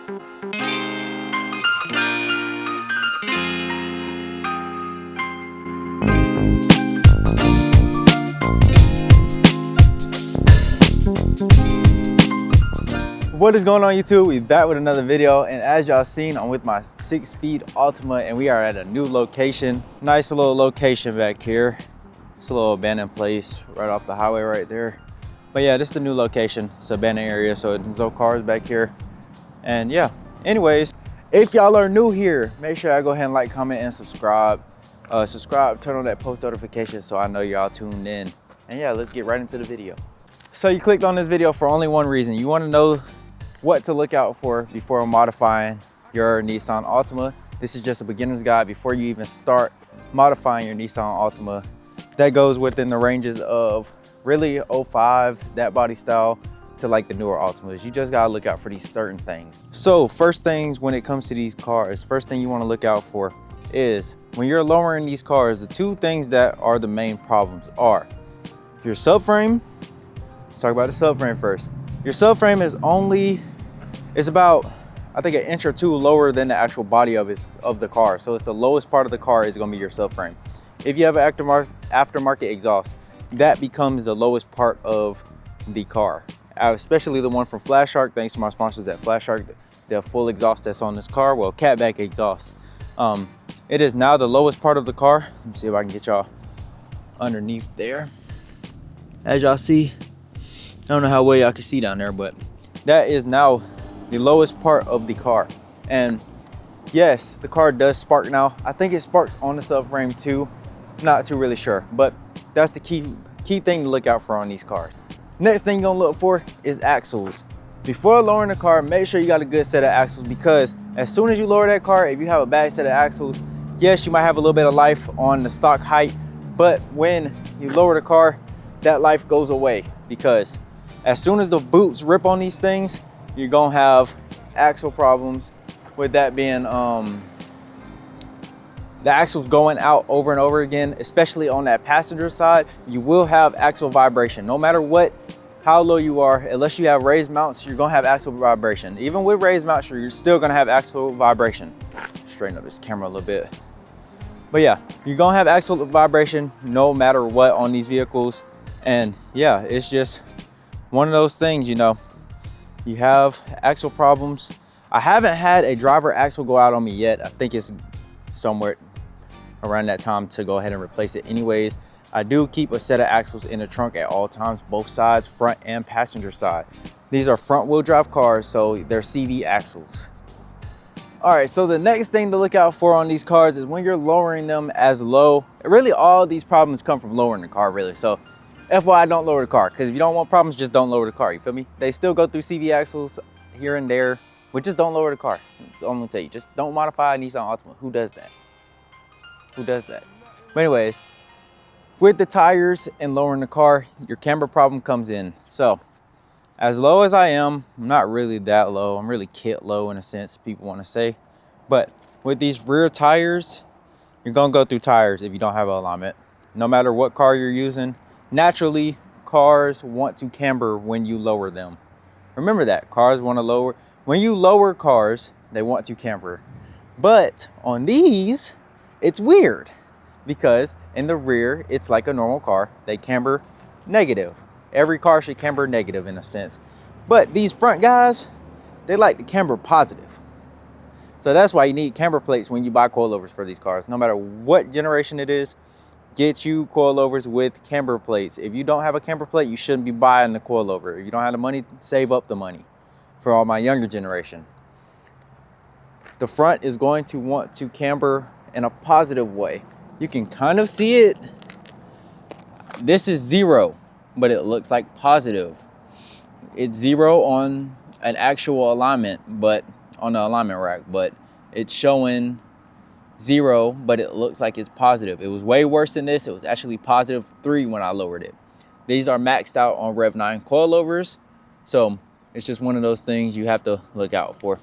What is going on, YouTube? We're back with another video, and as y'all seen, I'm with my 6-speed Altima and we are at a new location. Nice little location back here. It's a little abandoned place right off the highway right there. But yeah, this is the new location. It's an abandoned area, so there's no cars back here. And yeah, anyways, if y'all are new here, make sure I go ahead and like, comment, and subscribe. Turn on that post notification so I know y'all tuned in. And yeah, let's get right into the video. So you clicked on this video for only one reason. You want to know what to look out for before modifying your Nissan Altima. This is just a beginner's guide before you even start modifying your Nissan Altima. That goes within the ranges of really 05, that body style, to like the newer Altimas. You just gotta look out for these certain things. So first things when it comes to these cars, first thing you wanna look out for is when you're lowering these cars, the two things that are the main problems are your subframe. Let's talk about the subframe first. Your subframe is about, I think, an inch or two lower than the actual body of the car. So it's the lowest part of the car is gonna be your subframe. If you have an aftermarket exhaust, that becomes the lowest part of the car. Especially the one from Flash Shark. Thanks to my sponsors at Flash Shark. The full exhaust that's on this car, well, catback exhaust. It is now the lowest part of the car. Let me see if I can get y'all underneath there. As y'all see, I don't know how well y'all can see down there, but that is now the lowest part of the car. And yes, the car does spark now. I think it sparks on the subframe too. Not too really sure, but that's the key thing to look out for on these cars. Next thing you're gonna look for is axles. Before lowering the car, make sure you got a good set of axles, because as soon as you lower that car, if you have a bad set of axles, yes, you might have a little bit of life on the stock height, but when you lower the car, that life goes away, because as soon as the boots rip on these things, you're gonna have axle problems, with that being the axles going out over and over again, especially on that passenger side. You will have axle vibration. No matter how low you are, unless you have raised mounts, you're gonna have axle vibration. Even with raised mounts, you're still gonna have axle vibration. Straighten up this camera a little bit. But yeah, you're gonna have axle vibration no matter what on these vehicles. And yeah, it's just one of those things, you know, you have axle problems. I haven't had a driver axle go out on me yet. I think it's somewhere around that time to go ahead and replace it. Anyways, I do keep a set of axles in the trunk at all times, both sides, front and passenger side. These are front wheel drive cars, so they're CV axles. All right, so the next thing to look out for on these cars is when you're lowering them as low. Really, all these problems come from lowering the car, really. So FYI, don't lower the car, because if you don't want problems, just don't lower the car, you feel me? They still go through CV axles here and there, but just don't lower the car. That's all I'm gonna tell you. Just don't modify a Nissan Altima. Who does that? Who does that? But anyways, with the tires and lowering the car, your camber problem comes in. So as low as I am, I'm not really that low. I'm really kit low in a sense, people want to say. But with these rear tires, you're gonna go through tires if you don't have an alignment. No matter what car you're using, naturally, cars want to camber when you lower them. Remember that, cars want to lower. When you lower cars, they want to camber. But on these, it's weird, because in the rear, it's like a normal car. They camber negative. Every car should camber negative in a sense. But these front guys, they like to camber positive. So that's why you need camber plates when you buy coilovers for these cars. No matter what generation it is, get you coilovers with camber plates. If you don't have a camber plate, you shouldn't be buying the coilover. If you don't have the money, save up the money. For all my younger generation, the front is going to want to camber in a positive way. You can kind of see it. This is 0, but it looks like positive. It's 0 on an actual alignment, but on the alignment rack, but it's showing 0, but it looks like it's positive. It was way worse than this. It was actually +3 when I lowered it. These are maxed out on Rev 9 coilovers, so it's just one of those things you have to look out for.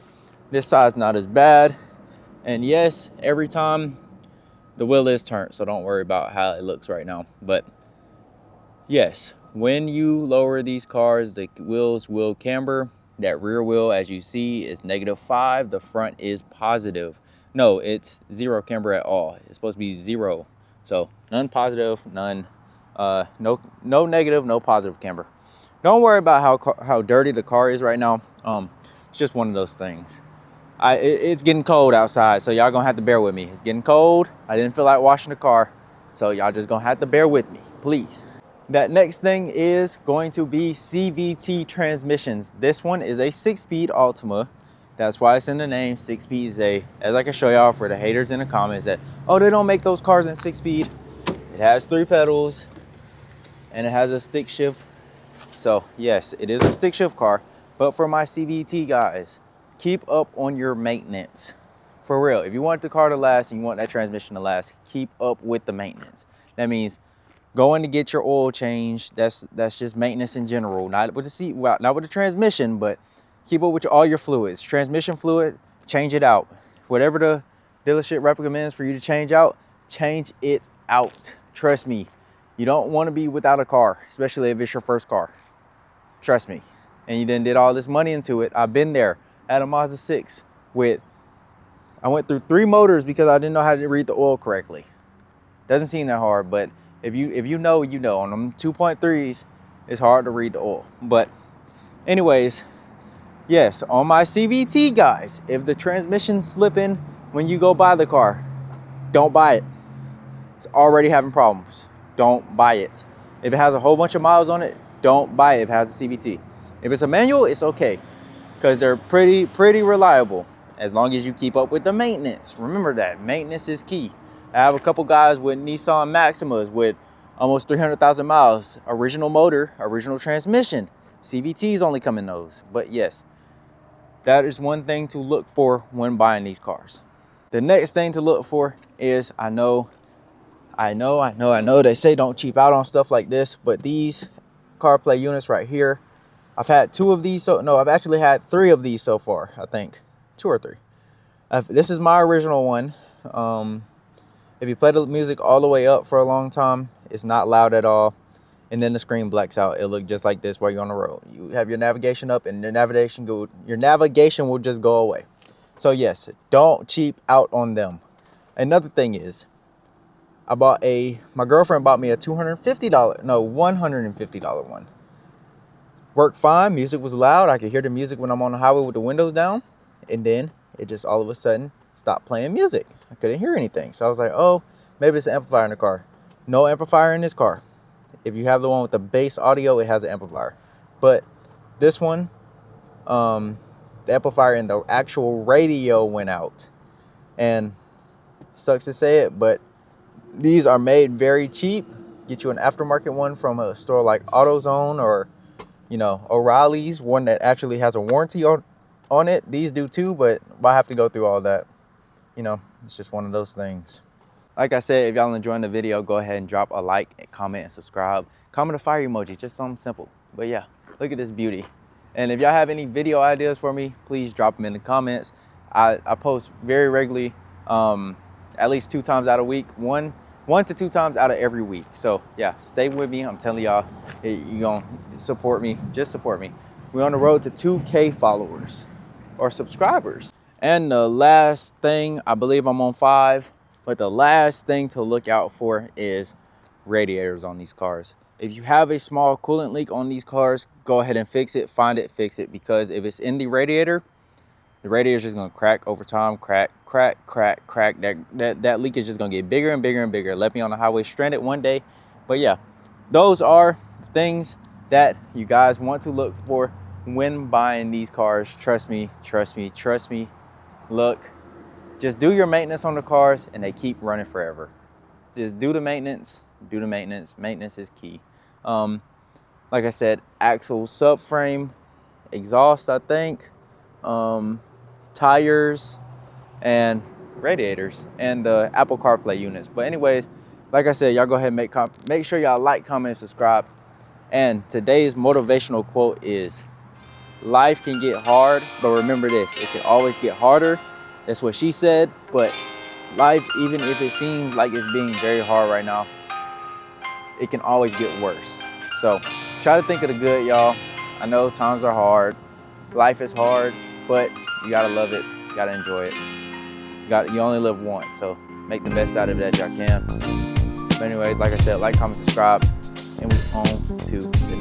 This side's not as bad, and yes, every time the wheel is turned, so don't worry about how it looks right now. But yes, when you lower these cars, the wheels will camber. That rear wheel, as you see, is -5. The front is positive. No, it's 0 camber at all. It's supposed to be 0. So none positive, none, no negative, no positive camber. Don't worry about how dirty the car is right now. It's just one of those things. It's getting cold outside, so y'all gonna have to bear with me. It's getting cold. I didn't feel like washing the car, so y'all just gonna have to bear with me, please. That next thing is going to be CVT transmissions. This one is a 6-speed Altima. That's why it's in the name, 6-speed Z. As I can show y'all for the haters in the comments that, oh, they don't make those cars in 6-speed. It has 3 pedals and it has a stick shift. So yes, it is a stick shift car, but for my CVT guys, keep up on your maintenance. For real, if you want the car to last and you want that transmission to last, keep up with the maintenance. That means going to get your oil changed. That's just maintenance in general, not with the seat, well, not with the transmission, but keep up with all your fluids. Transmission fluid, change it out. Whatever the dealership recommends for you to change it out. Trust me, you don't want to be without a car, especially if it's your first car. Trust me. And you then did all this money into it. I've been there. I had a Mazda 6 I went through 3 motors because I didn't know how to read the oil correctly. Doesn't seem that hard, but if you know, you know. On them 2.3s, it's hard to read the oil. But anyways, yes, on my CVT guys, if the transmission's slipping when you go buy the car, don't buy it. It's already having problems. Don't buy it. If it has a whole bunch of miles on it, don't buy it if it has a CVT. If it's a manual, it's okay, because they're pretty reliable as long as you keep up with the maintenance. Remember that maintenance is key. I have a couple guys with Nissan Maximas with almost 300,000 miles, original motor, original transmission. CVTs only come in those. But yes, that is one thing to look for when buying these cars. The next thing to look for is, I know they say don't cheap out on stuff like this, but these CarPlay units right here, I've had 2 of these. I've actually had 3 of these so far, I think 2 or 3. This is my original one. If you play the music all the way up for a long time, it's not loud at all. And then the screen blacks out. It'll look just like this while you're on the road. You have your navigation up and your navigation will just go away. So yes, don't cheap out on them. Another thing is, my girlfriend bought me a $150 one. Worked fine, music was loud. I could hear the music when I'm on the highway with the windows down. And then it just all of a sudden stopped playing music. I couldn't hear anything. So I was like, oh, maybe it's an amplifier in the car. No amplifier in this car. If you have the one with the bass audio, it has an amplifier. But this one, the amplifier in the actual radio went out. And sucks to say it, but these are made very cheap. Get you an aftermarket one from a store like AutoZone or, O'Reilly's, one that actually has a warranty on it. These do too, but I have to go through all that. It's just one of those things. Like I said, if y'all enjoying the video, go ahead and drop a like, comment, and subscribe. Comment a fire emoji, just something simple. But yeah, look at this beauty. And if y'all have any video ideas for me, please drop them in the comments. I post very regularly, at least 2 times out a week, one to 2 times out of every week. So yeah, stay with me. I'm telling y'all, you're gonna support me. Just support me. We're on the road to 2K followers or subscribers. And the last thing, I believe I'm on 5, but the last thing to look out for is radiators on these cars. If you have a small coolant leak on these cars, go ahead and fix it, find it, fix it, because if it's in the radiator is just gonna crack over time, crack. That leak is just gonna get bigger and bigger and bigger. Left me on the highway stranded one day. But yeah, those are things that you guys want to look for when buying these cars. Trust me. Look, just do your maintenance on the cars and they keep running forever. Just do the maintenance. Maintenance is key. Like I said, axle, subframe, exhaust, I think, tires, and radiators, and the Apple CarPlay units. But anyways, like I said, y'all go ahead and make sure y'all like, comment, and subscribe. And today's motivational quote is, life can get hard, but remember this, it can always get harder. That's what she said. But life, even if it seems like it's being very hard right now, it can always get worse. So try to think of the good, y'all. I know times are hard, Life is hard, but you gotta love it. You gotta enjoy it. You only live once, so make the best out of it that y'all can. But anyways, like I said, like, comment, subscribe, and we're on to the